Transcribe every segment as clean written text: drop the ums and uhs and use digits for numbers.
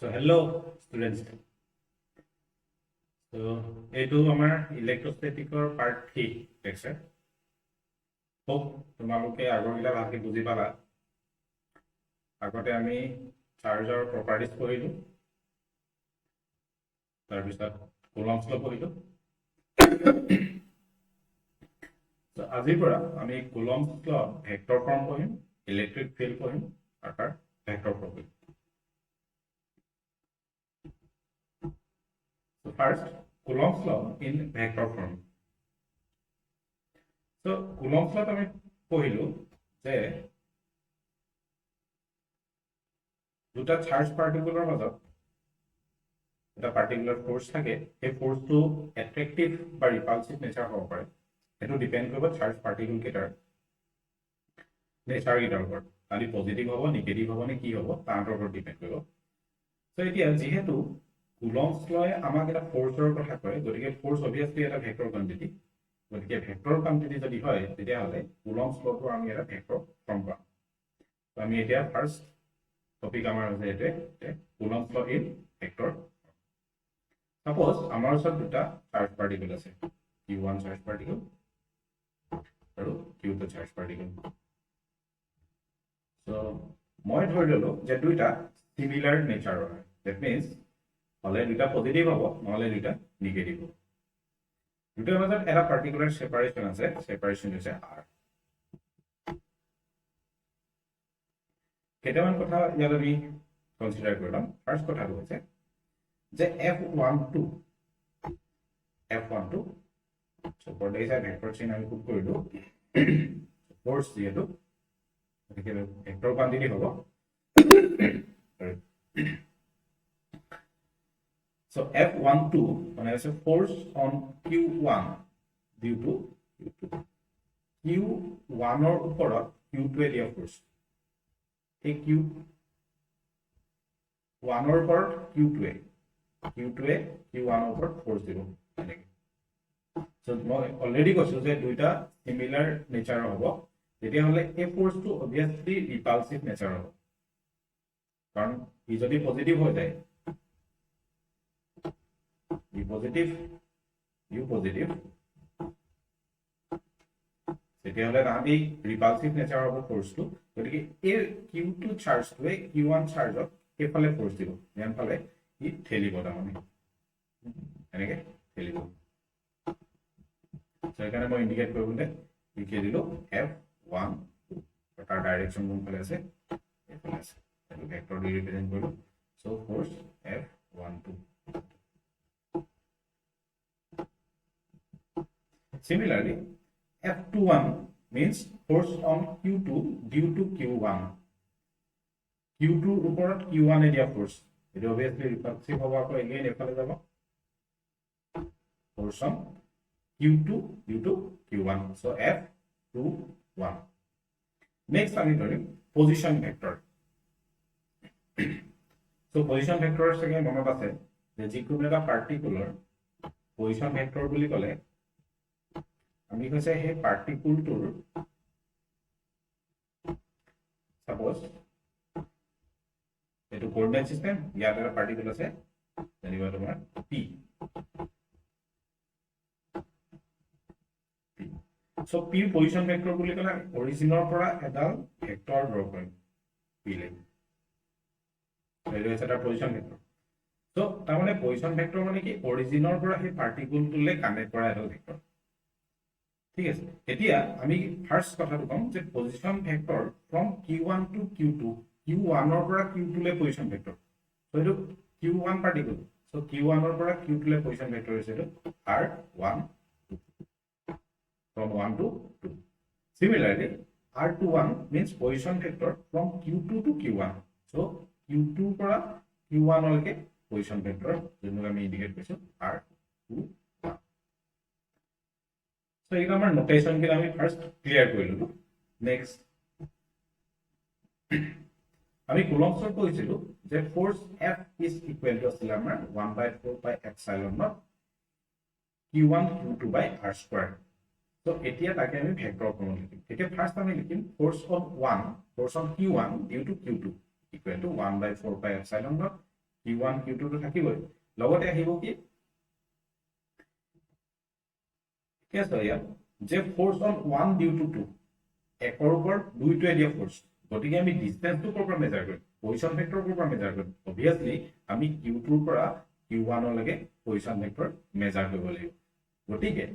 So hello students. So এইটো আমাৰ ইলেক্ট্ৰোষ্টেটিকৰ part 3 lecture. Hope তোমালোকে আগৰগিলা ভালকে বুজি পালা। আগতে আমি চাৰ্জৰ প্ৰপাৰ্টিজ পঢ়িলো, তাৰপিছত কুলম্বছ ল পঢ়িলো। So আজিৰ পৰা আমি কুলম্বছ ল ভেক্টৰ ফৰ্ম পঢ়িম, ইলেক্ট্ৰিক ফিল্ড পঢ়িম আৰু তাৰ ভেক্টৰ ফৰ্ম পঢ়িম। So first, Coulomb's law in vector form. So Coulomb's law আমি পঢ়িলো যে দুটা চাৰ্জ পাৰ্টিকুলৰ মাজত এটা পাৰ্টিকুলাৰ ফোৰ্স থাকে, সেই ফোৰ্সটো এট্ৰেক্টিভ বা ৰিপালসিভ নেচাৰ হ'ব পাৰে। সেইটো ডিপেন্ড কৰিব চাৰ্জ পাৰ্টিকুল কেইটাৰ নেচাৰ কেইটাৰ ওপৰত। খালি পজিটিভ হ'ব, নিগেটিভ হ'ব নে কি হ'ব তাৰ ওপৰত ডিপেন্ড কৰিব। সো এতিয়া যেহেতু কুলম্বছ লয়ে আমাক এটা ফোৰ্সৰ কথা কয়, গতিকে ফোৰ্স অবভিয়াসলি এটা ভেক্টৰ কোৱান্টিটি। গতিকে ভেক্টৰ কোৱান্টিটি যদি হয় তেতিয়াহ'লে কুলম্বছ লটো আমি এটা ভেক্টৰ ফৰ্ম পাম। তো আমি এতিয়া ফাৰ্স্ট টপিক আমাৰ হৈছে এতে কুলম্বছ ল ইন ভেক্টৰ। সাপোজ আমাৰ ওচৰত দুটা চাৰ্জ পাৰ্টিকল আছে, q1 চাৰ্জ পাৰ্টিকল আৰু q2 চাৰ্জ পাৰ্টিকল। সো মই ধৰি ললো যে দুইটা সিমিলাৰ নেচাৰৰ হয়। দ্যাট মিন্স হলে দুটা পজিটিভ হ'ব, নহলে দুটা নিগেটিভ হ'ব। দুটাৰ মাজত এটা পাৰ্টিকুলাৰ সেপাৰেশন আছে, সেপাৰেশন হৈছে r। কেইটামান কথা ইয়াত আমি কনসিডাৰ কৰিলাম। ফাৰ্স্ট কথাটো হৈছে যে f12 support is a vector chain আমি খুব কৰিলো ফোৰ্স যেহেতু গতিকে ভেক্টৰ কোৱান্টিটি হ'ব। So F12 মানে আছে force on Q1 due to Q1 ৰ ওপৰত Q2 এ দিয়া force। এই Q1 ৰ ওপৰত Q2 এ Q1 ৰ ওপৰত force দিব এনেকে। So মই অলৰেডি কৈছো যে দুইটা সিমিলাৰ নেচাৰৰ হ'ব, তেতিয়াহ'লে এই ফোৰ্সটো অবভিয়াসলি ৰিপালসিভ নেচাৰৰ হ'ব। কাৰণ ই যদি পজিটিভ হৈ যায়, U positive, তেতিয়াহ'লে তাহাঁতি ৰিপালসিভ নেচাৰ হ'ব ফোৰ্সটো। গতিকে এই Q2 চাৰ্জটোৱে Q1 চাৰ্জক এইফালে ফোৰ্স দিব, ইয়ানফালে ই ঠেলিব, তাৰমানে এনেকে ঠেলিব। সেইকাৰণে মই ইন্ডিকেট কৰিবলৈ লিখি দিলো F12, তাৰ ডাইৰেকশন কোনফালে আছে, এইফালে আছে। এইটো ভেক্টৰ দি ৰিপ্ৰেজেন্ট কৰিলো। So force F12। Similarly, F21 means force on Q2 due to Q1. Q2 ওপৰত Q1 এ দিয়া force, এটা obviously repulsive হ'ব, আকৌ again এফালে যাব force on Q2 due to Q1. So F21. Next আমি ধৰিম position vector. So position vector চাগে মনত আছে যে যিকোনো এটা পাৰ্টিকুলাৰ position vector বুলি ক'লে আমি কৈছে সেই পাৰ্টিকুলটোৰ সাপোজ এটো কোঅৰ্ডিনেট সিস্টেম, ইয়াত এটা পাৰ্টিকুল আছে যেনিবা তোমাৰ p। So p position vector বুলি ক'লে অৰিজিনৰ পৰা এডাল ভেক্টৰ ড্ৰ কৰিম p লে। এইটো হৈছে এটা পজিশন ভেক্টৰ। সো তাৰমানে পজিশন ভেক্টৰ মানে কি অৰিজিনৰ পৰা সেই পাৰ্টিকুলটোলে কানেক্ট কৰা এডাল ভেক্টৰ। ঠিক আছে, এতিয়া আমি ফাৰ্স্ট কথাটো কম যে position vector from Q1 two Q2, Q1 ৰ পৰা Q2 লে পজিশন ভেক্টৰ। সো এইটো Q1 পাৰ্টিকুল, সো Q1 ৰ পৰা Q2 লে পজিশন ভেক্টৰ হৈছে এইটো R12 from 1 to 2. Similarly, R21 means position vector from Q2 to Q1. So Q2 পৰা Q1 লৈকে position vector যেনে আমি ইন্ডিকেট কৰিছো R21. So এই আমাৰ নোটেশন কি আমি ফাৰ্স্ট ক্লিয়াৰ কৰিলো। নেক্সট আমি কুলম্বছৰ কৈছিলো যে force F is equal to আছিল আমাৰ 1/4 by epsilon naught Q1 Q2 by R square. So এতিয়া তাকে আমি ভেক্টৰ ফৰ্মত লিখিম। এতিয়া ফাৰ্স্ট আমি লিখিম force on Q1 due to Q2 equal to 1/4 by epsilon naught q1 q2 তো থাকিবই লগতে আহিব কি কি আছে ইয়াত যে ফোর্স অন 1 ডিউ টু 2 একৰ ওপৰত দুইটোৱে দিয়া ফোৰ্স গতিকে আমি ডিসটেন্সটো কৰপৰা মেজাৰ কৰিম পজিশন ভেক্টৰ কৰপৰা মেজাৰ কৰিম অবিয়াসলি আমি q2 ৰ পৰা q1 লৈকে পজিশন ভেক্টৰ মেজাৰ কৰিব লাগিব গতিকে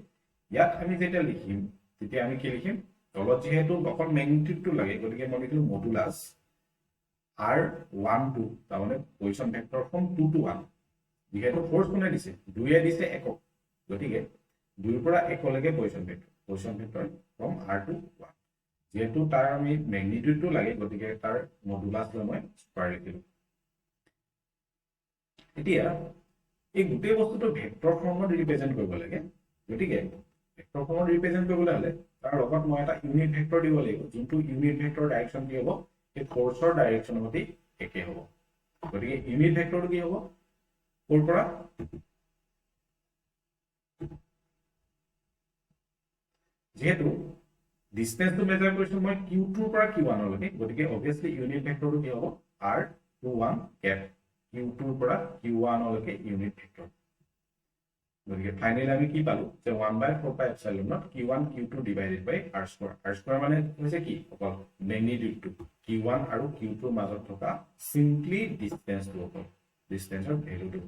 ইয়াত আমি যেটা লিখিম তেতিয়া আমি কি লিখিম তলত যেহেতু অকল ম্যাগনিটিউডটো লাগে গতিকে মই লিখিলো মডুলাস r12 তাৰমানে পজিশন ভেক্টৰ ফ্ৰম 2 to 1 যেহেতু ফোৰ্স কোনে দিছে 2 এ দিছে একক গতিকে 2 ৰ পৰা 1 লৈকে position vector from r to 1 যেহেতু তাৰ আমি ম্যাগনিটিউডটো লাগে গতিকে তাৰ মডুলাস লৈ মই স্কয়াৰ লিখিলো এতিয়া এই গোটেই বস্তুটো ভেক্টৰ ফৰ্মত ৰিপ্ৰেজেন্ট কৰিব লাগে গতিকে ভেক্টৰ ফৰ্মত ৰিপ্ৰেজেন্ট কৰিবলৈ হলে তাৰ লগত মই এটা ইউনিট ভেক্টৰ দিব লাগিব যোনটো ইউনিট ভেক্টৰ ডাইৰেকচন কি হ'ব এই ফোৰ্সৰ ডাইৰেকচনৰ সৈতে একে হ'ব গতিকে ইউনিট ভেক্টৰটো কি হ'ব কোৰ পৰা যেহেতু ডিসটেন্সটো মেজাৰ কৰিছো মই q2 ৰ পৰা q1 লৈকে গতিকে অবিয়াসলি ইউনিট ভেক্টৰটো কি হ'ব r21 কেপ q2 ৰ পৰা q1 লৈকে ইউনিট ভেক্টৰ গতিকে ফাইনালি আমি কি পালো যে 1/4πε0 q1 q2 ডিভাইডেড বাই r2 মানে হৈছে কি অকল ম্যাগনিটিউডটো q1 আৰু q2 ৰ মাজত থকা সিম্পলি ডিসটেন্সটো অকল ডিসটেন্সৰ ভ্যালুটো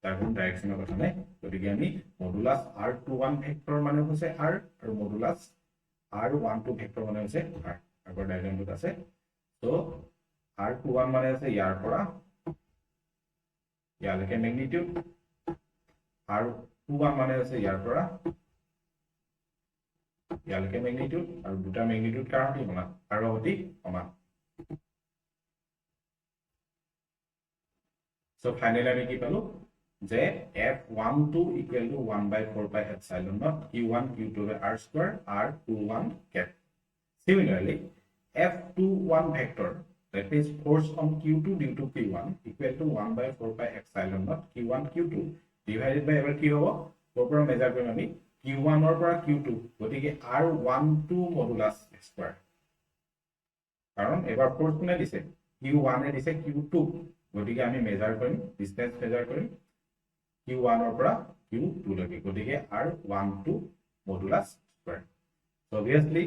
তাৰ কোনো ডাইৰেকচনৰ কথা নাই গতিকে আমি মডুলাস r21 ভেক্টৰ মানে হৈছে r আৰু মডুলাস r12 ভেক্টৰ মানে হৈছে r আগৰ ডায়াগ্ৰামটোত আছে সো r21 মানে আছে ইয়াৰ পৰা ইয়ালৈকে ম্যাগনিটিউড r21 মানে আছে ইয়াৰ পৰা ইয়ালৈকে ম্যাগনিটিউড আৰু দুটা ম্যাগনিটিউড কাৰণ কি সমান আৰু অতি সমান সো ফাইনালি আমি কি পালো যে f12 equal to 1/4πε0 q1 q2 by r2 r21 cap similarly f21 vector that is force on q2 due to q1 equal to 1/4πε0 q1 q2 divided by ever কি হ'ব ওপৰৰ মেজাৰ কৰিম আমি q1 ৰ পৰা q2 গতিকে r12 মডুলাস স্কয়াৰ কাৰণ এবাৰ ফোৰ্স কোনে দিছে q1 এ দিছে q2 গতিকে আমি মেজাৰ কৰিম ডিসটেন্স মেজাৰ কৰিম q1 ৰ পৰা q2 লৈকে গতিকে r12 modulus square so obviously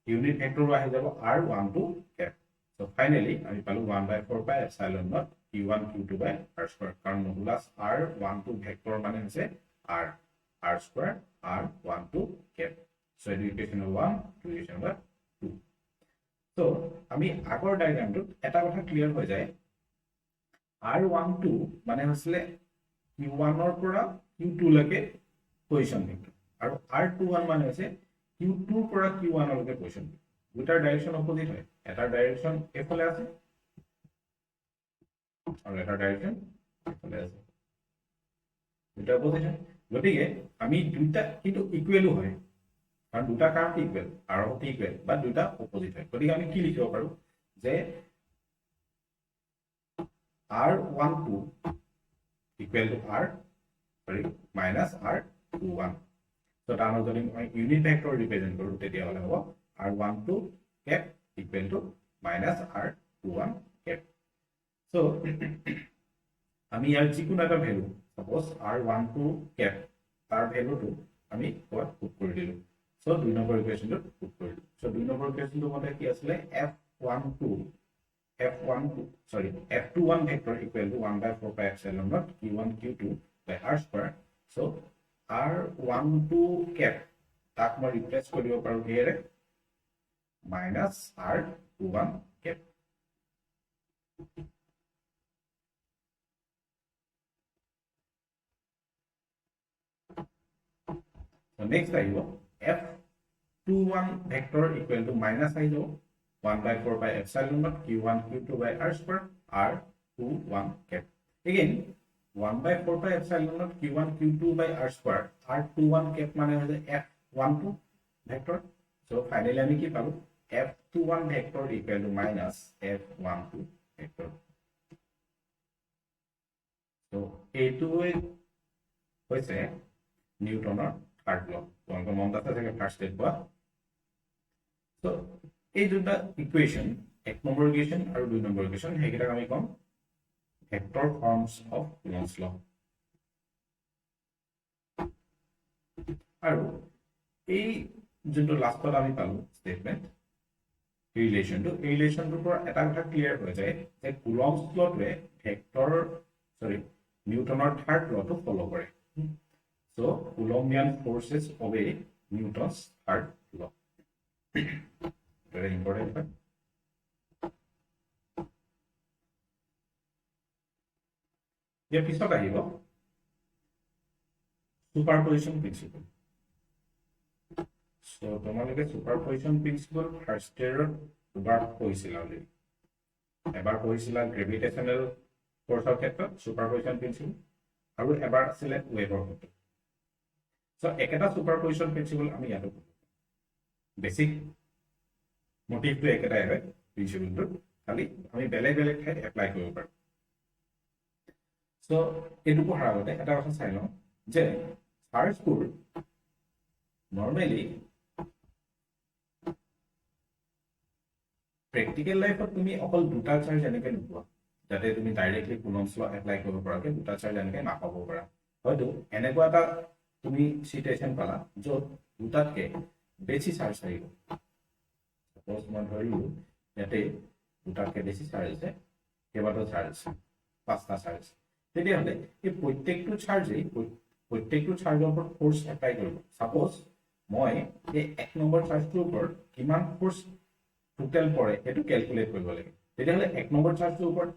unit vector আহি যাব r12 cap সো ফাইনালি আমি পালো 1/4πε0 q1 q2 by r2 কাৰণ মডুলাস r12 ভেক্টৰ মানে হৈছে r r2 r12 cap so equation 1 equation 2 so আমি আগৰ ডায়াগ্ৰামটোত এটা কথা ক্লিয়াৰ হৈ যায় r12 মানে হৈছিলে q1 ৰ পৰা q2 লৈকে পজিশন ভেক্টৰ আৰু r21 মানে হৈছে q2 ৰ পৰা q1 লৈকে পজিশন দুটাৰ ডাইৰেকশন অপোজিট হয় এটা ডাইৰেকশন এফালে আছে আৰু এটা ডাইৰেকশন এফালে আছে দুটা অপোজিট হয় গতিকে আমি দুটা কিন্তু ইকুৱেল হয় কাৰণ দুটা কাম ইকুৱেল আৰু অতি ইকুৱেল বা দুটা অপোজিট হয় গতিকে আমি কি লিখিব পাৰো যে r12 equal to r minus r21 so তাৰ যদি মই ইউনিট ভেক্টৰ ৰিপ্ৰেজেন্ট কৰো তেতিয়া হলে হ'ব r12 cap equal to minus r21 cap so আমি ইয়াৰ যিকোনো এটা ভ্যালু সাপোজ r12 cap তাৰ ভ্যালুটো আমি কোৱাত পুট কৰি দিলো so দুই নম্বৰ ইকুৱেশনটো পুট কৰিলো so দুই নম্বৰ ইকুৱেশনটো মতে কি আছিল f21 vector equal to 1/4πε0 q1 q2 by r2 so r12 cap তাক মই ৰিপ্লেস কৰিব পাৰো here minus r21 cap so next আহিব f21 vector equal to minus আহিব 1/4πε0 q1 q2 by r2 r21 cap again 1/4πε0 q1 q2 by r2 r21 cap মানে হৈছে f12 vector so finally আমি কি পাবো f21 vector equal to minus f12 vector so এইটো হৈছে নিউটনৰ থাৰ্ড ল তোমালোকৰ মনত আছে চাগে ফাৰ্স্ট স্টেপ পোৱা so এই দুটা ইকুৱেশন এক নম্বৰ ইকুৱেশন আৰু দুই নম্বৰ ইকুৱেশন হেগিটা আমি কম ভেক্টৰ ফৰ্মছ অফ কুলম্বছ ল আৰু এই যোনটো লাষ্টত আমি পালো স্টেটমেন্ট ৰিলেশনটোৰ পৰা এটা কথা ক্লিয়াৰ হৈ যায় যে কুলম্বছ লটোৱে নিউটনৰ থাৰ্ড লটো ফলো কৰে so Coulombian forces obey Newton's third law very important fact ইয়াৰ পিছত আহিব superposition principle so তোমালোকে superposition principle first year দুবাৰ পঢ়িছিলা অলৰেডি এবাৰ পঢ়িছিলা গ্ৰেভিটেশনাল ফোৰ্সৰ ক্ষেত্ৰত superposition principle আৰু এবাৰ আছিলে ৱেভৰ ক্ষেত্ৰত so eketa superposition principle ami yato basic motive to eketa hai principle to khali ami beleg thai apply koribo paru so etu pohara gote eta kotha sai lo je charge pur normally practical life ot tumi okol duta charge eneke nupua jate tumi directly Coulomb's law apply koribo parake duta charge eneke na pabo para hoyto eneko eta তুমি situation পালা যত দুটাতকে বেশি charge থাকিব suppose মই ধৰিলো ইয়াতে দুটাতকে বেশি charge আছে কেইবাটাও চাৰ্জ আছে পাঁচটা চাৰ্জ তেতিয়া হলে এই প্ৰত্যেকটো চাৰ্জৰ ওপৰত ফোৰ্স এপ্লাই কৰিব সাপোজ মই এই এক নম্বৰ চাৰ্জটোৰ ওপৰত কিমান ফোৰ্স টোটাল পৰে এটো ক্যালকুলেট কৰিব লাগে তেতিয়া হলে এক নম্বৰ চাৰ্জটোৰ ওপৰত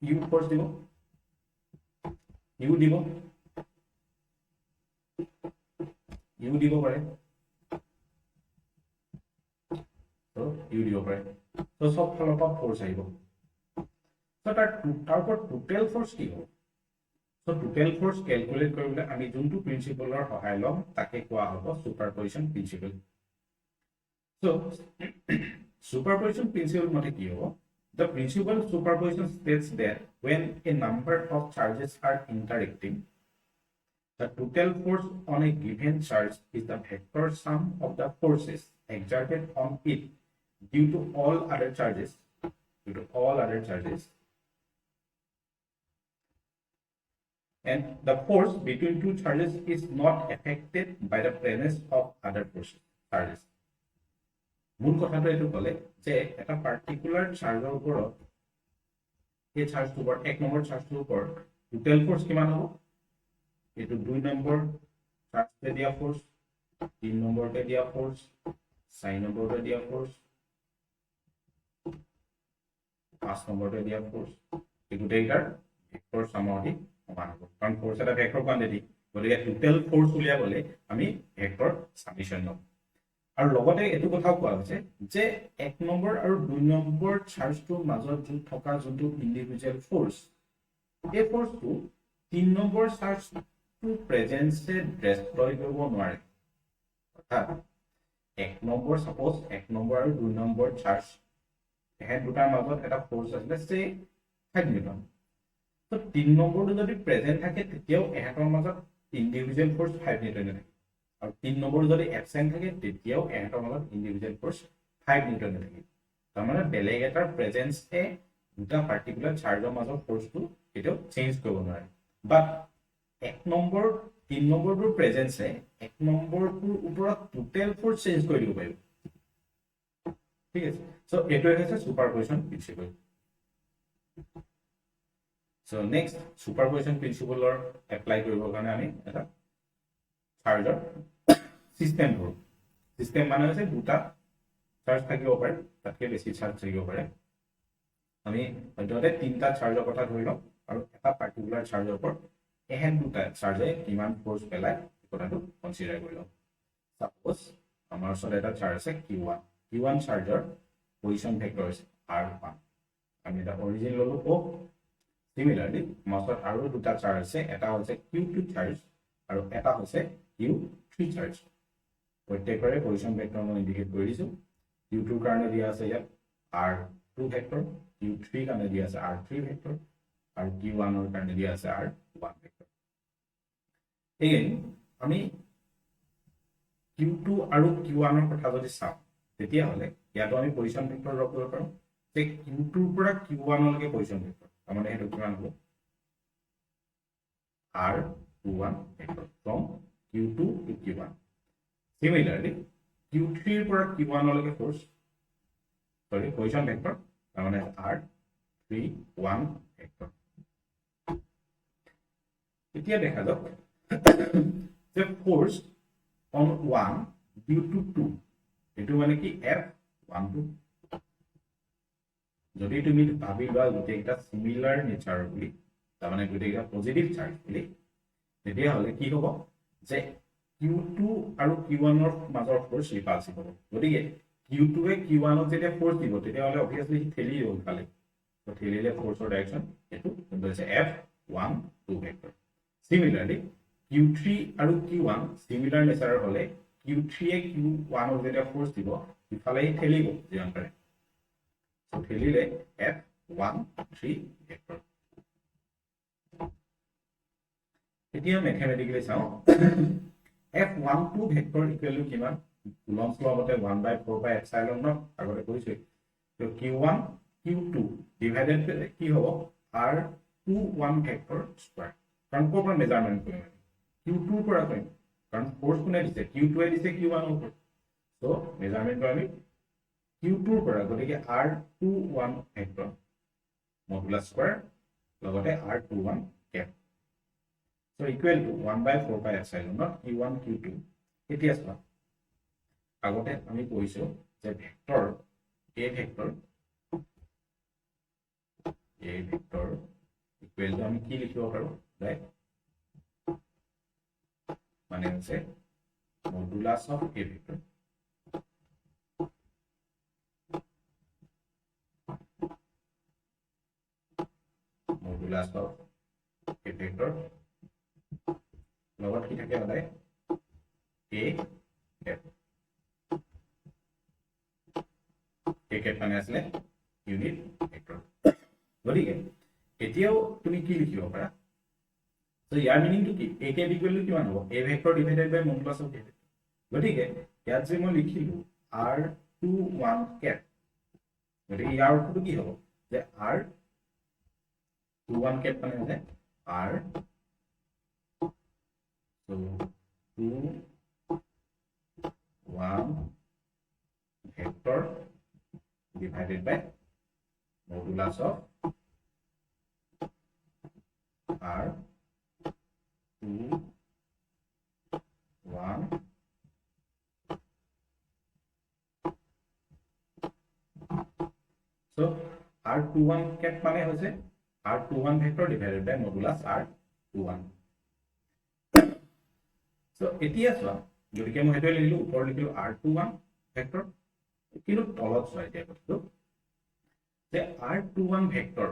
ইউ ফোৰ্স দিব ইউ দিব পাৰে তো ইউ দিব পাৰে তো সব ফালৰ পৰা ফোৰ্স আহিব তো তাৰ ওপৰত টোটাল ফোৰ্স কি হ'ব তো টোটাল ফোৰ্স ক্যালকুলেট কৰিবলৈ আমি যোনটো প্ৰিন্সিপলৰ সহায় লম তাকে কোৱা হ'ব সুপাৰপজিশন প্ৰিন্সিপল so superposition principle মতে কি হ'ব the principle of superposition states that when a number of charges are interacting the total force on a given charge is the vector sum of the forces exerted on it due to all other charges and the force between two charges is not affected by the presence of other forces charges মূল কথাটো এটো কলে যে এটা particular চাৰ্জৰ ওপৰত এই চাৰ্জটোৰ ওপৰত এক নম্বৰ চাৰ্জটোৰ ওপৰত টোটাল ফোৰ্স কিমান হ'ব এটো 2 নম্বৰ চাৰ্জতে দিয়া ফোৰ্স 3 নম্বৰতে দিয়া ফোৰ্স 4 নম্বৰতে দিয়া ফোৰ্স 5 নম্বৰতে দিয়া ফোৰ্স এই দুটাৰ ভেক্টৰ সামগ্ৰী সমান হ'ব কাৰণ ফোৰ্স এটা ভেক্টৰ কোয়ান্টিটি গতিকে টোটাল ফোৰ্স উলিয়াবলে আমি ভেক্টৰ সামেশন লম আৰু লগতে এটো কথাও কোৱা হৈছে যে এক নম্বৰ আৰু 2 নম্বৰ চাৰ্জটোৰ মাজত যোন থকা যোনটো ইন্ডিভিজুৱেল ফোৰ্স এই ফোৰ্সটো 3 নম্বৰ চাৰ্জটো প্ৰেজেন্সে ডেস্ট্ৰয় কৰিব নোৱাৰে অৰ্থাৎ এক নম্বৰ সাপোজ এক নম্বৰ আৰু 2 নম্বৰ চাৰ্জ এহে দুটাৰ মাজত এটা ফোৰ্স আছে সে 5 নিউটন তো 3 নম্বৰটো যদি প্ৰেজেন্ট থাকে তেতিয়াও এহেতৰ মাজত ইন্ডিভিজুৱেল ফোৰ্স 5 নিউটন থাকে और 3 নম্বৰ যদি এবসেন্ট থাকে তেতিয়াও এহেতৰ মাজত ইন্ডিভিজুৱেল ফোৰ্স 5 নিউটন থাকে তাৰ মানে বেলেগ এটাৰ প্ৰেজেন্সে দুটা পাৰ্টিকুলাৰ চাৰ্জৰ মাজত ফোৰ্সটো এটো চেঞ্জ কৰিব নোৱাৰে বাট এক নম্বৰ 3 নম্বৰটোৰ প্ৰেজেন্সে এক নম্বৰটোৰ ওপৰত টোটাল ফোৰ্স চেঞ্জ কৰি দিব পাৰিব ঠিক আছে সো এটো হৈছে সুপাৰপজিশন প্ৰিন্সিপল সো নেক্সট সুপাৰপজিশন প্ৰিন্সিপলৰ এপ্লাই কৰিবৰ কাৰণে আমি এটা চাৰ্জৰ সিস্টেম হল সিস্টেম মানে হৈছে দুটা চাৰ্জ থাকিব পাৰে তাতকে বেছি চাৰ্জ থাকিব পাৰে আমি হয়তো তিনটা চাৰ্জৰ কথা ধৰি লম আৰু এটা পাৰ্টিকুলাৰ চাৰ্জৰ ওপৰত এহেন দুটা চাৰ্জে কিমান ফোৰ্স পেলায় কথাটো কনসিডাৰ কৰি লম সাপোজ আমাৰ ওচৰত এটা চাৰ্জ আছে Q1 চাৰ্জৰ পজিশন ভেক্টৰ আছে R1 আমি এটা অৰিজিন ললো ও সিমিলাৰলি আমাৰ আৰু দুটা চাৰ্জ আছে এটা হৈছে Q2 চাৰ্জ আৰু এটা হৈছে Q3 চাৰ্জ প্ৰত্যেকৰে পজিশন ভেক্টৰ মই ইন্ডিকেট কৰি দিছো Q2 কাৰণে দিয়া আছে ইয়াত R2 ভেক্টৰ Q3 কাৰণে দিয়া আছে R3 ভেক্টৰ আৰু Q1 ৰ কাৰণে দিয়া আছে R1 ভেক্টৰ এগেইন আমি Q2 আৰু Q1 ৰ কথা যদি চাওঁ তেতিয়া হলে ইয়াত আমি পজিশন ভেক্টৰ ড্ৰ কৰিব পাৰো যে Q2 ৰ পৰা Q1 লৈকে পজিশন ভেক্টৰ তাৰমানে হেতু কিমান হ'ব R21 vector from Q2 to Q1. Similarly, Q3 পৰা Q1 লৈকে force cohesion vector তাৰমানে R31 vector. এতিয়া দেখা যাওক যে force on 1 due to 2 এটো মানে কি F12 যদি তুমি ভাবি লোৱা গোটেইটা সিমিলাৰ নেচাৰ বুলি তাৰমানে গোটেইটা পজিটিভ চাৰ্জ বুলি তেতিয়া হলে কি হ'ব যে Q2 আৰু Q1 ৰ মাজৰ ফোর্স রিপালসিভ হ'ব গতিকে Q2 এ Q1 ক যেতিয়া ফোর্স দিব তেতিয়া হলে অবিয়াসলি ঠেলি দিব ফালে তো ঠেলিলে ফোৰ্সৰ ডাইৰেকশন এটো কোনটো হৈছে F12 ভেক্টৰ সিমিলাৰলি Q3 আৰু Q1 সিমিলাৰ নেচাৰৰ হলে Q3 এ Q1 ক যেতিয়া ফোৰ্স দিব ইফালে ঠেলিব যিমান পাৰে so ঠেলিলে F13 ভেক্টৰ এতিয়া ম্যাথমেটিক্যালি চাও F12 ভেক্টৰ ইকুৱেল টু কিমান কুলম্বস ল মতে 1/4 পাই এপসাইলন নট আগতে কৈছে তো Q1 Q2 ডিভাইডেড কি হ'ব R21 ভেক্টৰ স্কয়াৰ কাৰণ কোৰ পৰা মেজাৰমেন্ট কৰিম Q2 পৰা কৰিম কাৰণ ফোৰ্স কোনে দিছে Q2 এ দিছে Q1 ৰ ওপৰত সো মেজাৰমেন্ট কৰিম Q2 পৰা গতিকে R21 ভেক্টৰ মডুলাস স্কয়াৰ লগতে R21 cap so equal to 1/4 pi epsilon not Q1 Q2 এতিয়া চোৱা আগতে আমি কৈছো যে vector A vector equal to আমি কি লিখিব পাৰো ৰাইট মানে হৈছে modulus of A vector modulus of A vector লগত কি থাকে হলে A cap মানে আসলে ইউনিট ভেক্টৰ গতিকে এতিয়াও তুমি কি লিখিব পাৰা তো ইয়াৰ মিনিং কি A cap ইকুৱেল টু কিমান হ'ব A vector divided by modulus of A vector গতিকে ইয়াত যে মই লিখিলো R21 cap গতিকে ইয়াৰ অৰ্থটো কি হ'ব যে R21 cap মানে হৈছে R so 2 1 vector divided by modulus of R 2 1 so R21 cap মানে হৈছে R21 vector divided by modulus R21 so এতিয়া চোৱা গতিকে মই হেতু লিখিলো ওপৰ লিখিলো R21 ভেক্টৰ কিন্তু তলত চোৱা এতিয়া কথাটো যে R21 ভেক্টৰ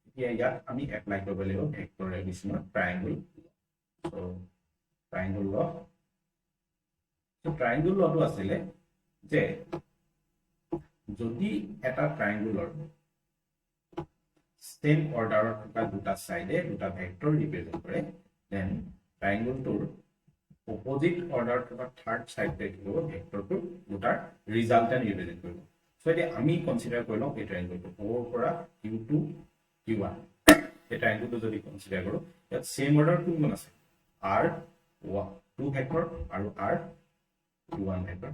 এতিয়া ইয়াত আমি এপ্লাই কৰিব লাগিব ভেক্টৰ এডিশনৰ ট্ৰায়াঙ্গল so ট্ৰায়াঙ্গল ল so ট্ৰায়াঙ্গল লটো আছিল যে যদি এটা ট্ৰায়াঙ্গলৰ সেম অৰ্ডাৰত থকা দুটা সাইডে দুটা ভেক্টৰ ৰিপ্ৰেজেন্ট কৰে then ট্ৰায়াঙ্গলটোৰ opposite order to the third side take over vector to dutar resultant represent koribo so eta ami consider korilo ei triangle to o pora q2 q1 ei triangle to jodi consider koro yat same order to mon ase r2 vector aru r1 vector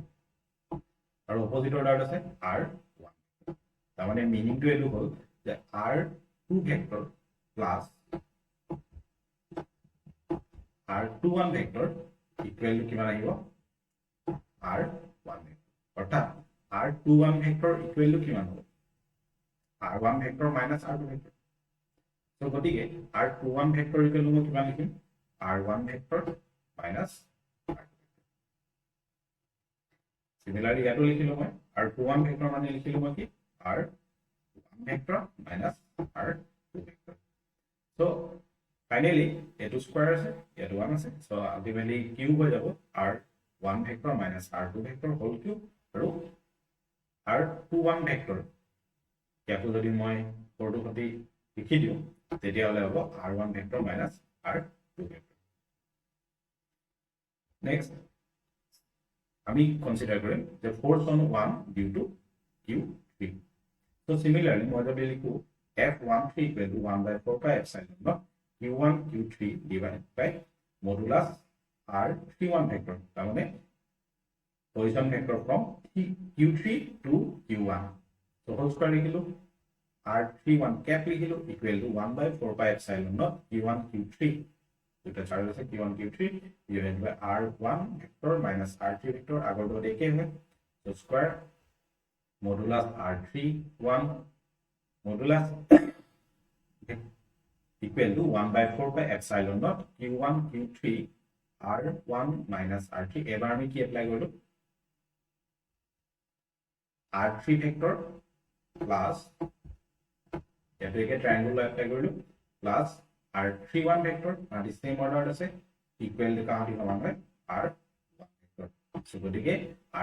aru opposite order ase r1 ta mane meaning to edu hol je r2 vector plus r21 vector equal to কিমান আহিব r1 অৰ্থাৎ r21 vector equal to কিমান হ'ব r1 vector minus r2 vector so গতিকে r21 vector equal to মই কিমান লিখিম r1 vector minus r2 সিমিলাৰলি ইয়াতো লিখিলো মই r21 ভেক্টৰ মানে লিখিলো মই কি r1 vector minus r2 vector so finally a2 square আছে a2 1 আছে so ultimately cube হৈ যাব r1 vector minus r2 vector whole cube আৰু r21 vector ইয়াকো যদি মই ফৰটো কপি লিখি দিও তেতিয়া হলে হ'ব r1 vector minus r2 vector next আমি কনসিডার কৰিম যে force on 1 due to q3 so similarly মই যদি লিখো F13 equal to 1/4 pi epsilon naught Q1 Q3 divided by modulus R31 vector. তাহলে position vector from Q3 to Q1. So whole square লিখিলো R31 cap লিখিলো equal to 1/4 pi epsilon naught Q1 Q3. দুটা charge আছে Q1 Q3 divided by R1 vector minus R3 vector আগৰ দৰে একে হয় so square modulus R31 modulus equal to 1/4 pi epsilon naught Q1 Q3 R1 minus R3 এবাৰ আমি কি apply কৰিলো R3 vector plus ইয়াতে একে triangle এপ্লাই কৰিলো plus R31 vector and the same order আছে equal to কাহতি সমান হয় R1 vector so গতিকে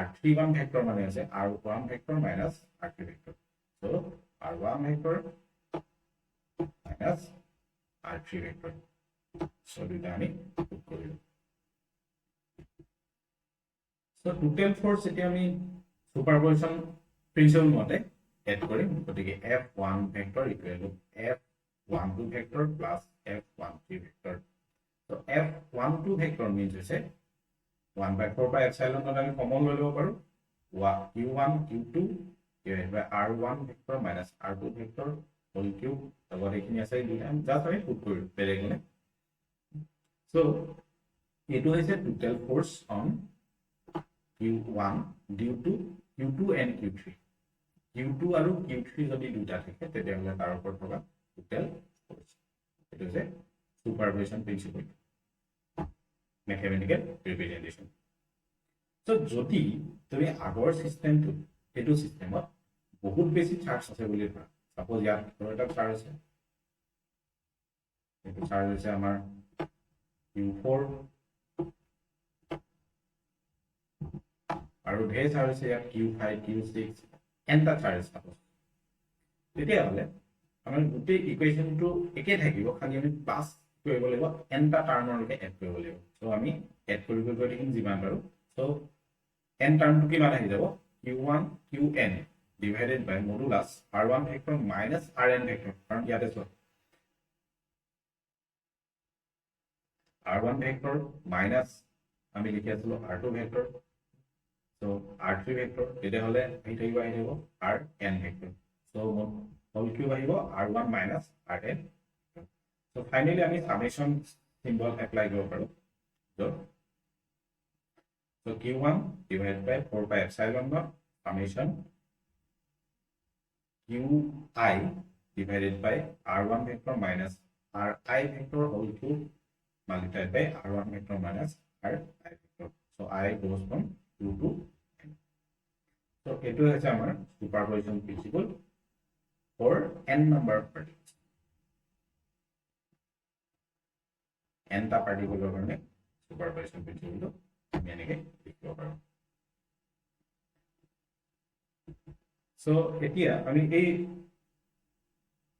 R31 vector মানে আছে R1 vector minus R3 vector so R1 vector minus R3 vector so দুটা আমি পুট কৰিলো so total force এতিয়া আমি superposition principle মতে এড কৰিম গতিকে F1 vector equal to F12 vector plus F13 vector so F12 vector means is 1/4 pi epsilon naught আমি common লৈ লব পাৰো Q1 Q2 divided by R1 vector minus R2 vector whole cube তারপর এখানে আছে দুটা জাস্ট আমি পুট করি বেলেগনে so এটো হৈছে total force on Q1 due to Q2 and Q3 Q2 আৰু Q3 যদি দুটা থাকে তেতিয়াহলে তাৰ ওপৰত থকা total force এটো যে superposition principle mechanical representation so যদি তুমি আগৰ সিস্টেমটো এটো সিস্টেমত বহুত বেছি চাৰ্জ আছে বুলি ধৰা সাপোজ ইয়াত এটা চাৰ্জ আছে এটো চাৰ্জ আছে আমাৰ Q4 আৰু ঢেৰ চাৰ্জ আছে ইয়াত Q5 Q6 এন্টা চাৰ্জ সাপোজ তেতিয়াহলে আমাৰ গোটেই ইকুৱেশনটো একে থাকিব খালি আমি প্লাস কৰিব লাগিব এন্টা টাৰ্মলৈকে এড কৰিব লাগিব সো আমি এড কৰিব দেখিম যিমান পাৰো সো n টাৰ্মটো কিমান আহি যাব Q1 Qn divided by modulus R1 vector minus Rn vector কাৰণ ইয়াতে চোৱা R1 vector minus আমি লিখি আছিলো R2 vector so R3 vector এটা হলে এই থাকিব Rn vector so whole cube আহিব R1 minus Rn so finally আমি summation symbol apply কৰিব পাৰো so Q1 divided by 4 pi epsilon naught summation Qi divided by R1 vector minus Ri vector whole cube multiplied by R1 vector minus Ri vector so I goes from Q to N so এটো হৈছে আমাৰ superposition principle for n number of particles n টা particle কাৰণে superposition principle আমি এনেকে লিখিব পাৰো so এতিয়া আমি এই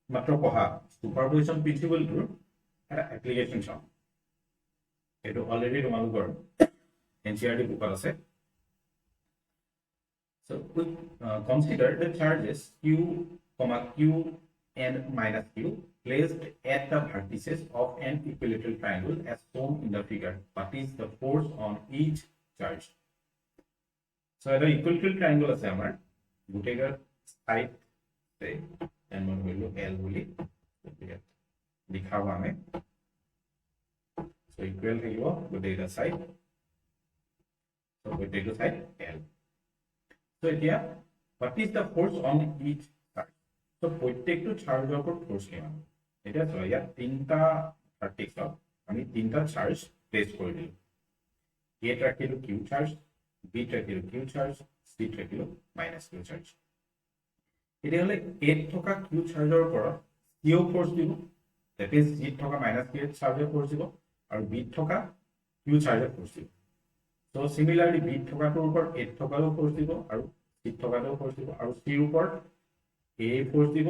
মাত্ৰ পঢ়া superposition principle টোৰ এটা application চাম এটো অলৰেডি তোমালোকৰ NCERT বুকত আছে so we consider the charges q n minus q placed at the vertices of an equilateral triangle as shown in the figure. What is the force on each charge? So the equilateral triangle আছে আমাৰ গোটেইটা side তে n1 হইলো l বুলি লিখাও আমি so equal থাকিব গোটেইটা side so গোটেইটো side l so এতিয়া what is the force on each charge so প্ৰত্যেকটো চাৰ্জৰ ওপৰত ফোৰ্স কিমান এটা তো ইয়া তিনটা ভাৰ্টেক্স আমি তিনটা চাৰ্জ প্লেস কৰি দিলো a ৰাখিলো q চাৰ্জ b ৰাখিলো q চাৰ্জ c ৰাখিলো মাইনাস q চাৰ্জ এটা হলে a থকা q চাৰ্জৰ ওপৰত q ফোৰ্স দিব দ্যাট ইজ c থকা মাইনাস q চাৰ্জৰ ফোৰ্স দিব আৰু b থকা q চাৰ্জৰ ফোৰ্স দিব so similarly b থকাটোৰ ওপৰত a থকাৰো ফোৰ্স দিব আৰু c থকাটোৰ ফোৰ্স দিব আৰু c ওপৰত a ফোৰ্স দিব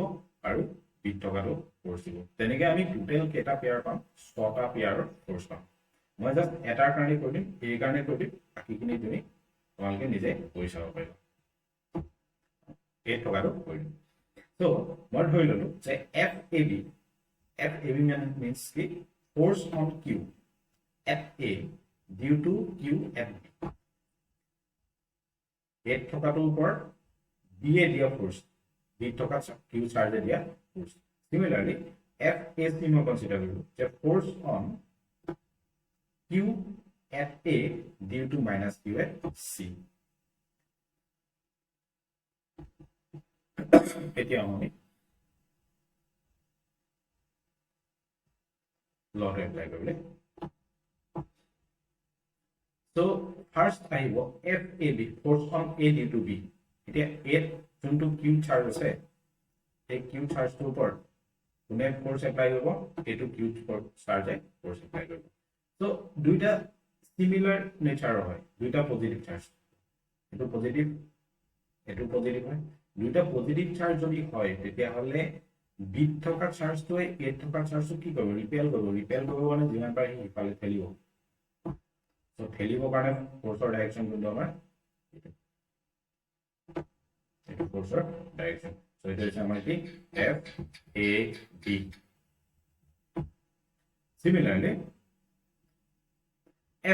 আৰু b থকাটো ফোৰ্স দিব তেনেকে আমি টোটাল কেটা পেয়াৰ পাম 6টা পেয়াৰৰ ফোৰ্স পাম মই জাস্ট এটাৰ কাৰণে কৰি দিম এই কাৰণে কৰি দিম বাকিখিনি তুমি তোমালোকে নিজে কৰি চাব পাৰিবা এই থকাটো কৰি দিম So মই ধৰি ললো যে FAB means কি force on Q at A due to Q at B. A থকাটোৰ ওপৰত B এ দিয়া force, B থকা Q charge দিয়া force. Similarly, FAC মই consider কৰিলো যে force on Q at A due to minus Q at C. এতিয়া আমি লটো apply কৰিলে so first আহিব FAB force on A due to B. এতিয়া A যোনটো Q charge আছে এই Q charge টোৰ ওপৰত কোনে force apply কৰিব এইটো Q charge force apply কৰিব so দুইটা similar nature হয় দুইটা positive charge এটো positive হয় দুইটা পজিটিভ চাৰ্জ যদি হয় তেতিয়া হলে বি থকা চাৰ্জটোৱে এ থকা চাৰ্জটো কি কৰিব ৰিপেল কৰিব মানে যিমান পাৰে ইফালে ঠেলিব সো ঠেলিবৰ কাৰণে ফোৰ্সৰ ডাইৰেকশন কোনটো আমাৰ এইটো ফোৰ্সৰ ডাইৰেকশন সো এটা হৈছে আমাৰ কি F A B similarly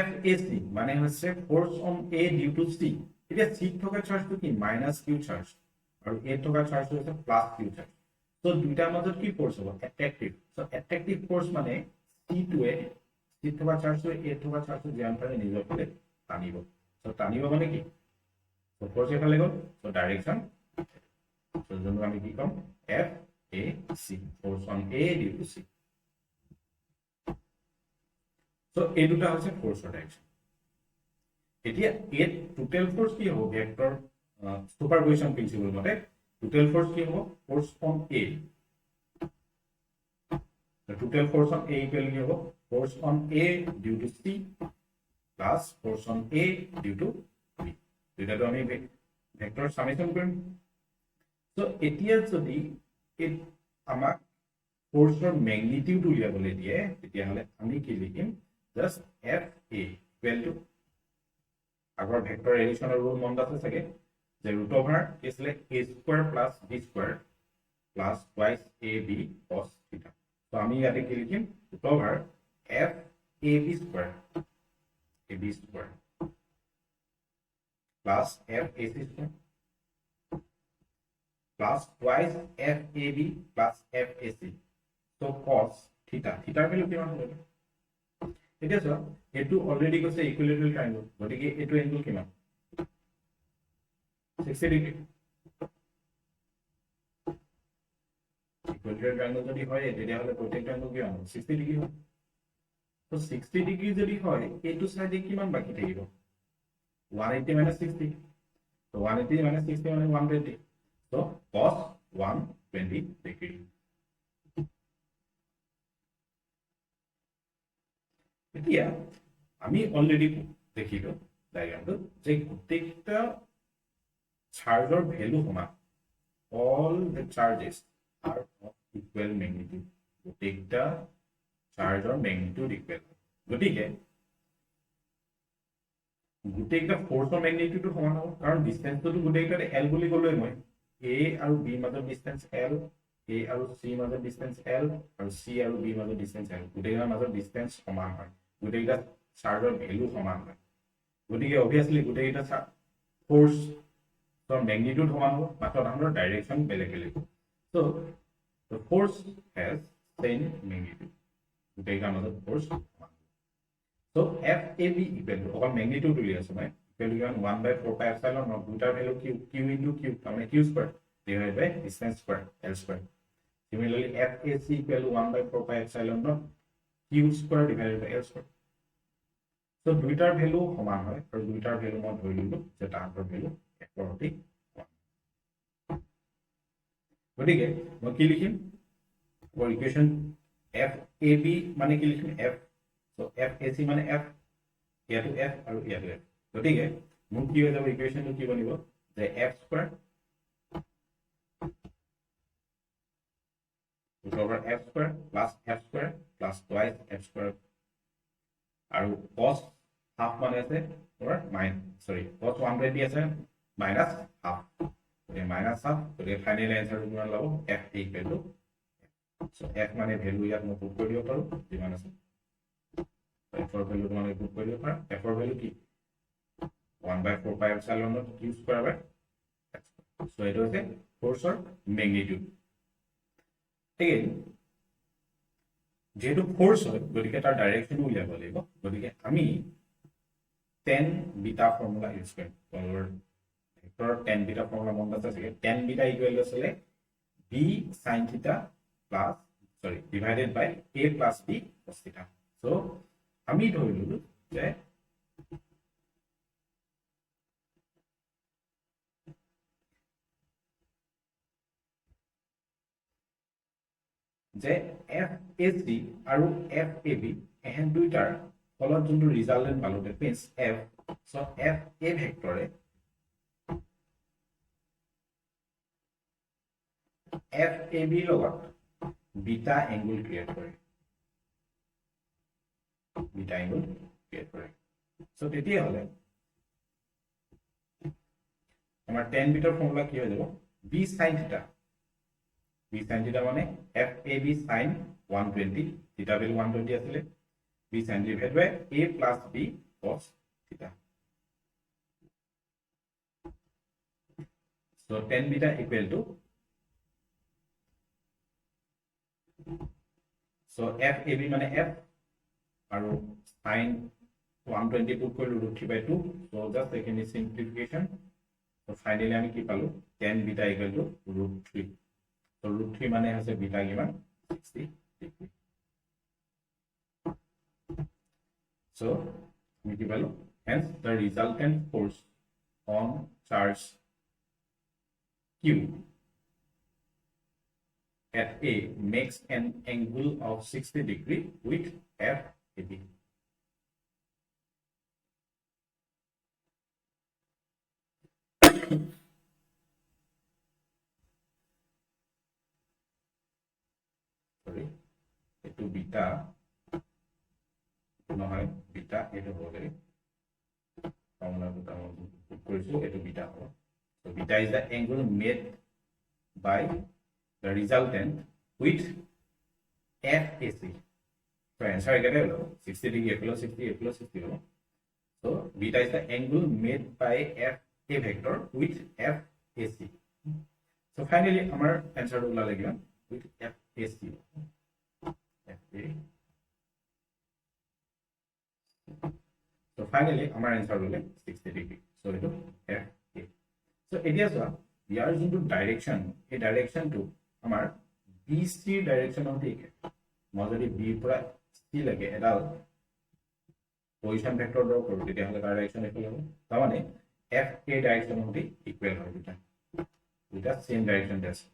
FAC মানে হৈছে force on A due to C এটা C থকা চাৰ্জটো কি মাইনাস Q চাৰ্জ আৰু A থকা চাৰ্জটো হৈছে প্লাস Q চাৰ্জ সো দুইটাৰ মাজত কি ফোৰ্স হ'ব অ্যাট্ৰাকটিভ সো অ্যাট্ৰাকটিভ ফোৰ্স মানে C টোৱে C থকা চাৰ্জটো A থকা চাৰ্জটো যিমান পাৰে নিজৰ ফালে টানিব সো টানিব মানে কি সো ফোৰ্স এফালে গ'ল সো ডাইৰেকশন সো যোনটো আমি কি কম FAC force on A due to C So A দুটা হৈছে ফোৰ্সৰ ডাইৰেকশন এতিয়া এ টোটাল ফোৰ্স কি হ'ব ভেক্টৰ সুপাৰপজিশন প্ৰিন্সিপল মতে টোটাল ফোর্স কি হ'ব force on A the total force on A equal কি হ'ব force on A due to C plus force on A due to B দুটাটো আমি ভেক্টৰ সামেশন কৰিম সো এতিয়া যদি আমাক ফোৰ্সৰ ম্যাগনিটিউড উলিয়াবলৈ দিয়ে তেতিয়া হলে আমি কি লিখিম just FA equal to আগৰ ভেক্টৰ এডিশনৰ ৰুল মনত আছে চাগে যে ৰুট ওভাৰ ইছলে a square plus b square plus twice ab cos theta তো আমি ইয়াতে কি লিখিম root over f ab square plus f ac square plus twice f ab plus f ac তো cos থিটা থিটাৰ ভ্যালু কিমান হ'ব এটা সো এটো অলরেডি কৈছে ইকুইলেটারাল ট্রায়াঙ্গল গটিকে এটো এঙ্গেল কিমান 60 ডিগ্রি ইকুইলেটারাল ট্রায়াঙ্গল যদি হয় তেতিয়া হলে প্রত্যেকটা এঙ্গেল কিমান 60 ডিগ্রি হয় তো 60 ডিগ্রি যদি হয় এটো সাইডে কিমান বাকি থাকিব 180 minus 60 তো 180 minus 60 মানে 120 তো cos 120 ডিগ্রি এতিয়া আমি অলরেডি দেখিলো ডায়াগ্রামটো যে প্রত্যেকটা চাৰ্জৰ ভ্যালু সমান all the charges are of equal magnitude প্ৰত্যেকটা চাৰ্জৰ ম্যাগনিটিউড ইকুৱেল গতিকে গোটেইটা ফোৰ্সৰ ম্যাগনিটিউড সমান হ'ব কাৰণ ডিসটেন্সটো গোটেইটাৰে L বুলি ক'লৈ মই A আৰু B মাজৰ ডিসটেন্স L A আৰু C মাজৰ ডিসটেন্স L আৰু C আৰু B মাজৰ ডিসটেন্স L গোটেইটাৰ মাজৰ ডিসটেন্স সমান হয় গোটেইটা চাৰ্জৰ ভ্যালু সমান হয় গতিকে অবিয়াসলি গোটেইটা ফোৰ্স ৰ ম্যাগনিটিউড সমান হ'ব মাত্ৰ আমাৰ ডাইৰেকশন বেলেগ বেলেগ so the force has same magnitude গোটেইটাৰ মাজত ফোৰ্স সমান সো FAB equal to অকল ম্যাগনিটিউড উলিয়াইছো মই equal to 1/4 pi epsilon not দুটাৰ ভ্যালু q into q মানে q square divided by distance square L square similarly FAC equal to 1/4 pi epsilon not q square divided by L square so দুইটাৰ value সমান হয় আৰু দুইটাৰ value মই ধৰি ললো যে তাহাঁতৰ ভ্যালু একৰতি গতিকে মই কি লিখিম ফৰ ইকুৱেশন FAB মানে কি লিখিম F so FAC মানে F ইয়াটো F আৰু ইয়াটো F গতিকে মোৰ কি হৈ যাব ইকুৱেশনটো কি বনিব যে F square root over F square plus F square plus twice F square আৰু cos half মানে আছে or cos 120 আছে minus half মাইনাছ হাফ, গতিকে ফাইনেল এনচাৰটো কিমান ল'ব f equal to so f মানে ভ্যালু ইয়াত মই পুট কৰি দিব পাৰো যিমান আছে f ৰ ভ্যালু মানে পুট কৰি দিব পাৰো f ৰ ভ্যালু কি 1/4 pi epsilon naught q square by so এটো হৈছে ফোৰ্সৰ ম্যাগনিটিউড ঠিক আছে যেহেতু ফোৰ্স হয় গতিকে তাৰ ডাইৰেকশন উলিয়াব লাগিব গতিকে আমি tan বিটা ফৰ্মুলা ইউজ কৰিম ভেক্টৰ tan বিটা ফৰ্মুলা মনত আছে চাগে tan বিটা ইকুৱেল আছিলে b sin থিটা plus divided by a plus b cos থিটা সো আমি ধৰিলো যে FAC আৰু FAB এহেন দুইটাৰ ফলত যোনটো ৰিজাল্টেন্ট পালো that means f so FA ভেক্টৰে FAB লগত বিটা এংগল ক্ৰিয়েট কৰে সো তেতিয়া হলে আমাৰ tan বিটাৰ ফৰ্মুলা কি হৈ যাব b sin থিটা b sin theta মানে FAB sin 120 theta value 120 আসলে b sin divided by a plus b cos theta so tan beta equal to so FAB মানে f আৰু sin 120 put কৰিলো √3/2 so just taking a simplification so finally আমি কি পালো tan beta equal to √3 so √3 মানে আছে beta কিমান 60 degree so আমি কি পালো hence the resultant force on charge q at a makes an angle of 60 degree with FAB এটো বিটা নহয় বিটা এটো হ'ব লাগে ফৰ্মুলাটো আমি পুট কৰিছো এটো বিটা হ'ব so beta is the angle made by the resultant with FAC so answer again hello 60 degree equal 60 হ'ব so beta is the angle made by FA vector with FAC so finally our answer ওলা লাগিব with FAC so finally our answer will be 60 degree so it is FA so etia so we are into direction a direction to our BC direction of the মই যদি B পৰা C লাগে এডাল position vector draw কৰো তেতিয়া হলে direction equal হ'ব তাৰ মানে FA ডাইৰেকশন হতে ইকুৱেল হয় দুটা সেম ডাইৰেকশন আছে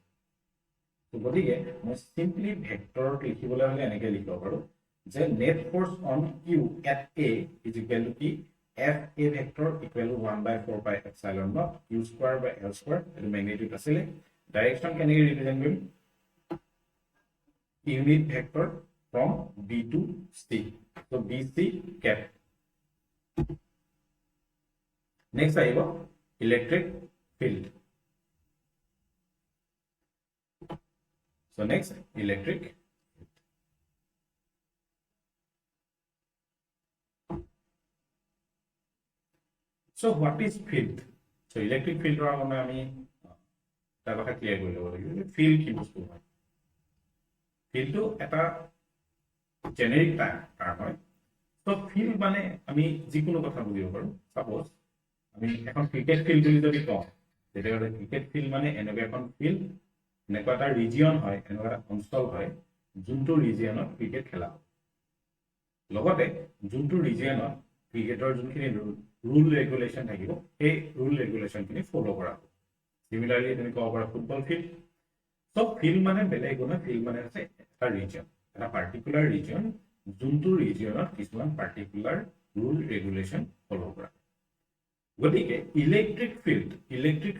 তো গতিকে মই সিম্পলি ভেক্টৰ লিখিবলৈ হলে এনেকৈ লিখিব পাৰো যে net force on Q at A is equal to কি FA vector equal to 1/4 pi epsilon naught Q square by L square এটো ম্যাগনিটিউড আছিল ডাইৰেকশন কেনেকৈ ৰিপ্ৰেজেন্ট কৰিম unit vector from B to C so BC cap next আহিব electric field so next electric so what is field so electric field ৰ কাৰণে আমি এটা কথা ক্লিয়াৰ কৰি ল'ব লাগিব field কি বস্তু হয় field টো এটা জেনেৰিক টাৰ্ম হয় so field মানে আমি যিকোনো কথা বুজিব পাৰো সাপোজ আমি এখন ক্ৰিকেট ফিল্ড বুলি যদি কওঁ তেতিয়া ক্ৰিকেট ফিল্ড মানে এনেকুৱা এখন ফিল্ড এনেকুৱা এটা ৰিজিয়ন হয় এনেকুৱা এটা অঞ্চল হয় যোনটো ৰিজিয়নত ক্ৰিকেট খেলা হয় লগতে যোনটো ৰিজিয়নত ক্ৰিকেটৰ যোনখিনি rule regulation থাকিব এই rule regulation খিনি ফলো কৰা হ'ব সিমিলাৰলি তুমি ক'ব পাৰা ফুটবল ফিল্ড সো ফিল্ড মানে বেলেগ কোনো ফিল্ড মানে আছে এটা ৰিজিয়ন এটা পাৰ্টিকুলাৰ ৰিজিয়ন যোনটো ৰিজিয়নত কিছুমান পাৰ্টিকুলাৰ rule regulation ফলো কৰা গতিকে ইলেক্ট্ৰিক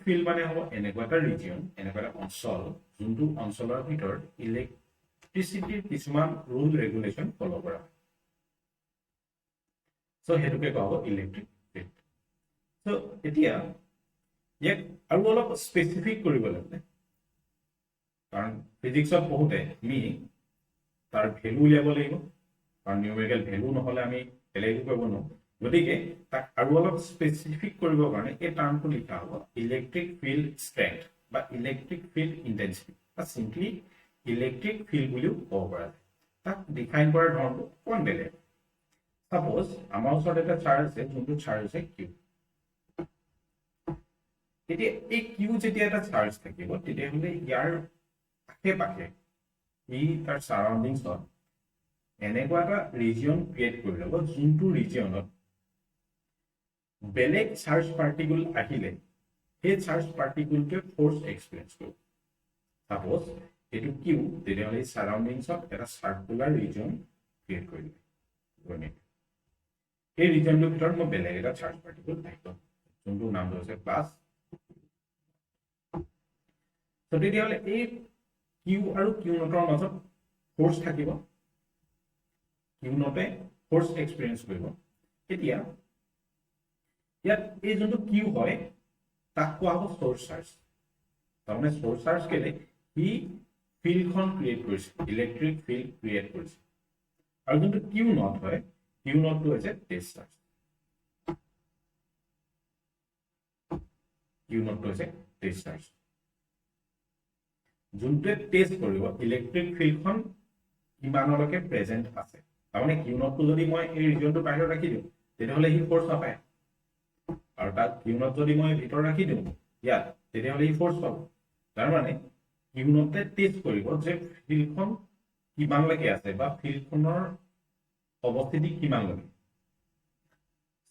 ফিল্ড মানে হ'ব এনেকুৱা এটা ৰিজিয়ন এনেকুৱা এটা অঞ্চল যোনটো অঞ্চলৰ ভিতৰত ইলেক্ট্ৰিচিটিৰ কিছুমান rule regulation ফলো কৰা so হেতুকে কোৱা হ'ব ইলেক্ট্ৰিক field so এতিয়া ইয়াক আৰু অলপ স্পেসিফিক কৰিব লাগে কাৰণ ফিজিক্সত পঢ়োতে আমি তাৰ ভ্যালু উলিয়াব লাগিব কাৰণ নিউমেৰিকেল ভ্যালু নহলে আমি বেলেগ কৰিব নোৱাৰো গতিকে তাক আৰু অলপ স্পেসিফিক কৰিবৰ কাৰণে এই টাৰ্মটো লিখা হ'ব ইলেক্ট্ৰিক ফিল্ড ষ্ট্ৰেংথ বা ইলেক্ট্ৰিক ফিল্ড ইন্টেন্সিটি বা সিম্পলি ইলেক্ট্ৰিক ফিল্ড বুলিও ক'ব পৰা যায় তাক ডিফাইন কৰাৰ ধৰণটো অকণ বেলেগ সাপোজ আমাৰ ওচৰত এটা চাৰ্জ আছে যোনটো চাৰ্জ আছে কিউ তেতিয়া এই কিউ যেতিয়া এটা চাৰ্জ থাকিব তেতিয়াহ'লে ইয়াৰ আশে-পাশে ই তাৰ সাৰাউণ্ডিংছত এনেকুৱা এটা ৰিজিয়ন ক্ৰিয়েট কৰি ল'ব যোনটো ৰিজিয়নত বেলেগ চাৰ্জ পাৰ্টিকুল আহিলে সেই চাৰ্জ পাৰ্টিকুলটোৱে ফোৰ্স এক্সপেৰিয়েন্স কৰিব সাপোজ এটো কিউ তেতিয়াহ'লে সাৰাউণ্ডিংছত এটা সাৰ্কুলাৰ ৰিজিয়ন ক্ৰিয়েট কৰি ল'ব এই ৰিজিয়নটোৰ ভিতৰত মই বেলেগ এটা চাৰ্জ পাৰ্টিকুল আহিব যোনটো নাম হৈছে প্লাছ তো তেতিয়াহ'লে এই কিউ আৰু কিউ নটৰ মাজত ফোৰ্স থাকিব কিউ নটে ফোৰ্স এক্সপেৰিয়েন্স কৰিব এতিয়া ইয়াত এই যোনটো কিউ হয় তাক কোৱা হ'ব সোৰ্স চাৰ্জ তাৰমানে সোৰ্স চাৰ্জ কেলে ই ফিল্ডখন ক্ৰিয়েট কৰিছে ইলেক্ট্ৰিক ফিল্ড ক্ৰিয়েট কৰিছে আৰু যোনটো কিউ নট হয় কিউ নটটো হৈছে টেষ্ট চাৰ্জ কিউ নটটো হৈছে টেষ্ট চাৰ্জ যোনটোৱে টেষ্ট কৰিব ইলেক্ট্ৰিক ফিল্ডখন কিমানলৈকে প্ৰেজেন্ট আছে তাৰমানে কিউ নটটো যদি মই এই ৰিজিয়নটো বাহিৰত ৰাখি দিওঁ তেতিয়াহ'লে ই ফোৰ্স নাপায় আৰু তাক কিউ নট যদি মই ভিতৰত ৰাখি দিওঁ ইয়াত তেতিয়াহ'লে ই ফোৰ্স পাব তাৰ মানে কিউ নটে টেষ্ট কৰিব যে ফিল্ডখন কিমানলৈকে আছে বা ফিল্ডখনৰ অৱস্থিতি কিমানলৈকে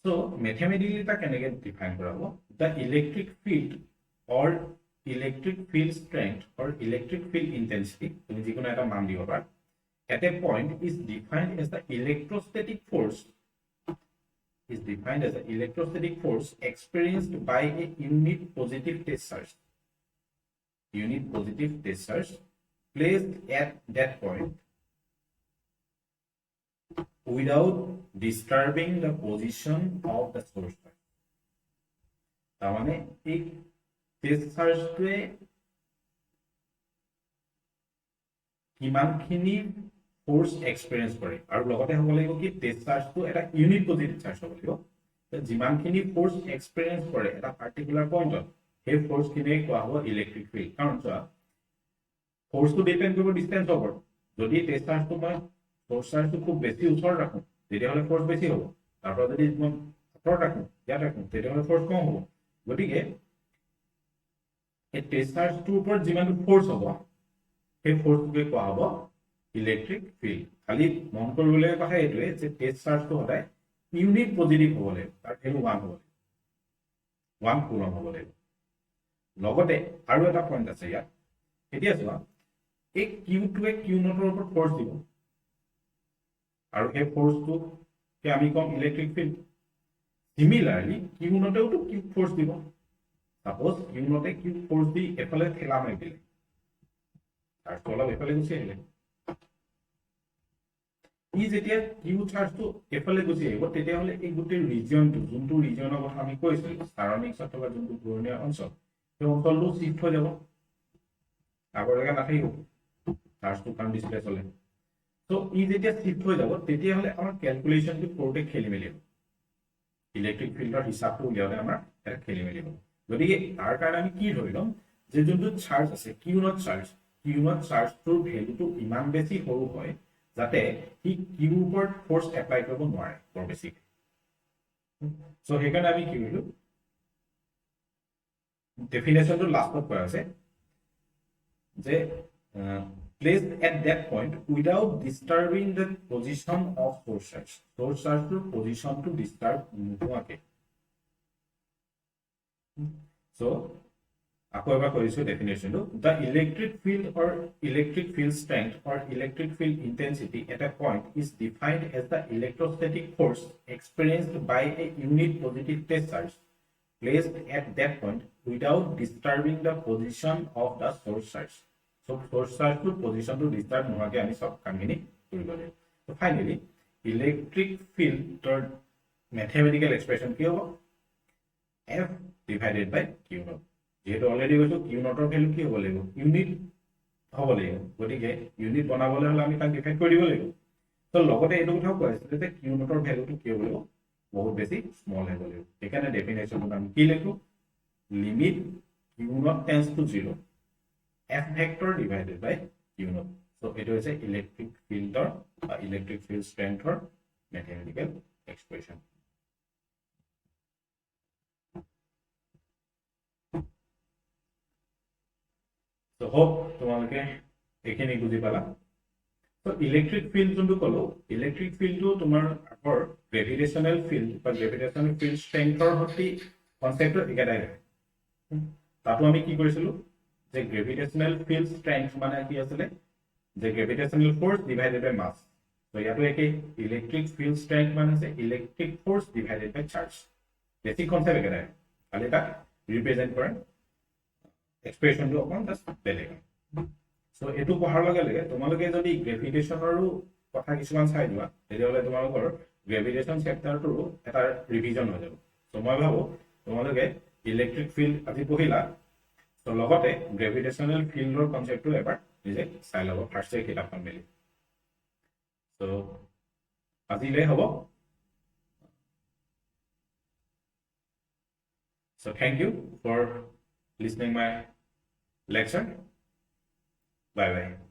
সো ম্যাথমেটিক্যালি তা কেনেকৈ ডিফাইন কৰা হ'ব দা electric field or electric field strength or electric field intensity তুমি যিকোনো এটা মান দিব পাৰা at a point is defined as the electrostatic force experienced by a unit positive test charge placed at that point without disturbing the position of the source charge তাৰমানে এই test চাৰ্জটোৱে কিমানখিনি force experience কৰে আৰু লগতে হ'ব লাগিব কি test চাৰ্জটো এটা ইউনিট পজিটিভ চাৰ্জ হ'ব লাগিব যিমানখিনি ফোৰ্স এক্সপেৰিয়েন্স কৰে এটা পাৰ্টিকুলাৰ পইণ্টত সেই ফোৰ্সখিনিয়ে কোৱা হ'ব ইলেক্ট্ৰিক ফিল্ড কাৰণ চোৱা ফোৰ্সটো ডিপেন্ড কৰিব ডিসটেন্সৰ ওপৰত যদি টেষ্ট চাৰ্জটো মই ফোৰ্স চাৰ্জটো খুব বেছি ওচৰত ৰাখোঁ তেতিয়াহ'লে ফোৰ্স বেছি হ'ব তাৰপৰা যদি মই আঁতৰত ৰাখোঁ ইয়াত ৰাখোঁ তেতিয়াহ'লে ফোৰ্স কম হ'ব গতিকে এই টেষ্ট চাৰ্জটোৰ ওপৰত যিমানটো ফোৰ্স হ'ব সেই ফোৰ্সটোকে কোৱা হ'ব ইলেক্ট্ৰিক ফিল্ড খালি মন কৰিবলগীয়া কথা এইটোৱে যে টেষ্ট চাৰ্জটো সদায় ইউনিট পজিটিভ হ'ব লাগিব তাৰ ভ্যালু 1 হ'ব লাগিব 1 কুলম হ'ব লাগিব লগতে আৰু এটা পইণ্ট আছে ইয়াত এতিয়া চোৱা এই কিউটোৱে কিউ নটৰ ওপৰত ফোৰ্স দিব আৰু সেই ফোৰ্সটোকে আমি কম ইলেক্ট্ৰিক ফিল্ড সিমিলাৰলি কিউ নটেওটো কিউ ফোৰ্স দিব Suppose Q note Q force the FLA thela mai bile. Charge to alab FLA gusi ahile. E jetia Q charge to FLA gusi ahibo tetia hole ei gote region to juntu region or kotha ami koisilu surroundings or toka juntu puronia onchol ei oncholu shift ho jabo agor lega na thaibo charge to kan display chole so e jetia shift ho jabo tetia hole amar calculation to kote kheli meli electric field or hisab to uliabe amar eta kheli meli গতিকে তাৰ কাৰণে আমি কি ধৰিম যে যোনটো charge আছে Q not চাৰ্জটোৰ ভ্যালুটো ইমান বেছি সৰু হয় যাতে ই কিউ ওপৰত ফোৰ্স এপ্লাই কৰিব নোৱাৰে বৰ বেছি সো হেকাৰণে আমি কি কৰিলো ডেফিনেশনটো লাষ্টত কোৱা আছে যে placed at that point without disturbing the position of source charge to position to disturb নোহোৱাকে So, আকৌ এবাৰ কৰিছো ডেফিনেশনটো the electric field or electric field strength or electric field intensity at a point is defined as the electrostatic force experienced by a unit positive test charge placed at that point without disturbing the position of the source charge. So, source charge to position to disturb নোহোৱাকে আমি সব কামখিনি কৰিব লাগিব so finally electric field mathematical expression কি হ'ব F divided by Q naught যেহেতু already কৈছো কিউ নটৰ ভ্যালু কি হ'ব লাগিব ইউনিট হ'ব লাগিব গতিকে ইউনিট বনাবলৈ হলে আমি তাক ডিভাইড কৰি দিব লাগিব তো লগতে এইটো কথাও কৈ আছিলে যে কিউ নটৰ ভ্যালুটো কি হ'ব লাগিব বহুত বেছি স্মল হ'ব লাগিব সেইকাৰণে ডেফিনেশ্যনটো আমি কি লিখো limit Q naught tends to 0 f vector divided by q naught so it is a electric field or electric field strength or mathematical expression so hope তোমালোকে এখিনি বুজি পালা so electric field যোনটো কলো electric field টো তোমাৰ আগৰ gravitational field বা gravitational field strength ৰ সৈতে কনসেপ্টটো একেটাই তাতো আমি কি কৰিছিলো যে gravitational field strength মানে কি আছিল যে gravitational force divided by mass তো ইয়াতো একে electric field strength মানে আছে electric force divided by charge basic concept একেটাই খালি এটা ৰিপ্ৰেজেন্ট কৰে এক্সপ্ৰেছনটো অকন জাস্ট বেলেগ সো এটো পঢ়াৰ লগে লগে তোমালোকে যদি গ্ৰেভিটেশনৰো কথা কিছুমান চাই দিবা তেতিয়াহলে তোমালোকৰ গ্ৰেভিটেশন চেপ্টাৰটো এটা ৰিভিজন হৈ যাব সো মই ভাবো তোমালোকে ইলেক্ট্ৰিক ফিল্ড আজি পঢ়িলা তো লগতে গ্ৰেভিটেশনাল ফিল্ডৰ কনসেপ্টটো এবাৰ নিজে চাই লব ফাৰ্স্ট এ কিতাপখন মেলি সো আজিলৈ হ'ব so thank you for listening my lecture bye bye